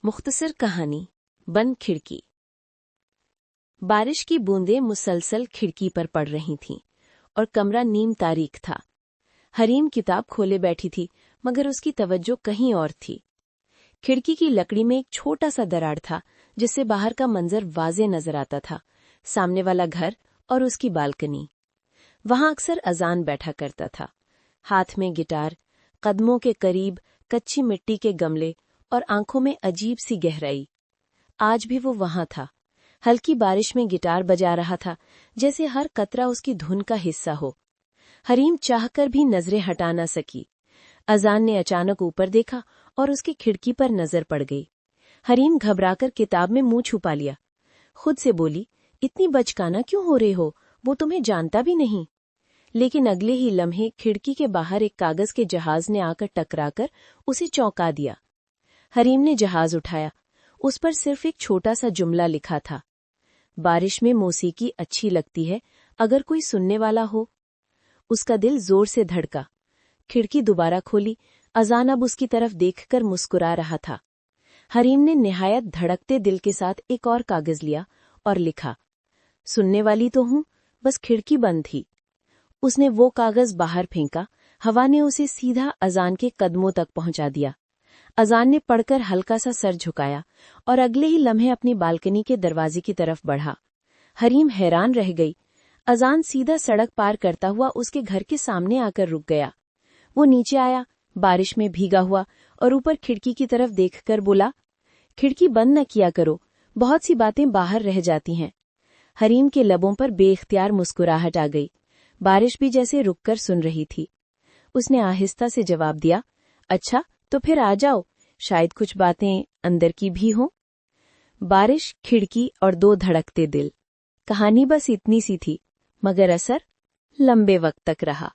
मुख्तसर कहानी बंद खिड़की। बारिश की बूंदें मुसलसल खिड़की पर पड़ रही थीं और कमरा नीम तारीख था। हरीम किताब खोले बैठी थी, मगर उसकी तवज्जो कहीं और थी। खिड़की की लकड़ी में एक छोटा सा दरार था, जिससे बाहर का मंजर वाज़े नजर आता था। सामने वाला घर और उसकी बालकनी। वहां अक्सर अजान बैठा करता था, हाथ में गिटार, कदमों के करीब कच्ची मिट्टी के गमले और आंखों में अजीब सी गहराई। आज भी वो वहां था, हल्की बारिश में गिटार बजा रहा था, जैसे हर कतरा उसकी धुन का हिस्सा हो। हरीम चाहकर भी नजरें हटा न सकी। अजान ने अचानक ऊपर देखा और उसकी खिड़की पर नजर पड़ गई। हरीम घबराकर किताब में मुंह छुपा लिया। खुद से बोली, इतनी बचकाना क्यों हो रहे हो, वो तुम्हें जानता भी नहीं। लेकिन अगले ही लम्हे खिड़की के बाहर एक कागज के जहाज ने आकर टकराकर उसे चौंका दिया। हरीम ने जहाज उठाया। उस पर सिर्फ एक छोटा सा जुमला लिखा था, बारिश में मौसीकी अच्छी लगती है अगर कोई सुनने वाला हो। उसका दिल जोर से धड़का। खिड़की दोबारा खोली। अजान अब उसकी तरफ देखकर मुस्कुरा रहा था। हरीम ने निहायत धड़कते दिल के साथ एक और कागज लिया और लिखा, सुनने वाली तो हूं, बस खिड़की बंद थी। उसने वो कागज बाहर फेंका। हवा ने उसे सीधा अजान के कदमों तक पहुंचा दिया। अजान ने पढ़कर हल्का सा सर झुकाया और अगले ही लम्हे अपनी बालकनी के दरवाजे की तरफ बढ़ा। हरीम हैरान रह गई। अजान सीधा सड़क पार करता हुआ उसके घर के सामने आकर रुक गया। वो नीचे आया, बारिश में भीगा हुआ, और ऊपर खिड़की की तरफ देखकर बोला, खिड़की बंद न किया करो, बहुत सी बातें बाहर रह जाती हैं। हरीम के लबों पर बेख्तियार मुस्कुराहट आ गई। बारिश भी जैसे रुककर सुन रही थी। उसने आहिस्ता से जवाब दिया, अच्छा तो फिर आ जाओ, शायद कुछ बातें अंदर की भी हों। बारिश, खिड़की और दो धड़कते दिल। कहानी बस इतनी सी थी, मगर असर लंबे वक्त तक रहा।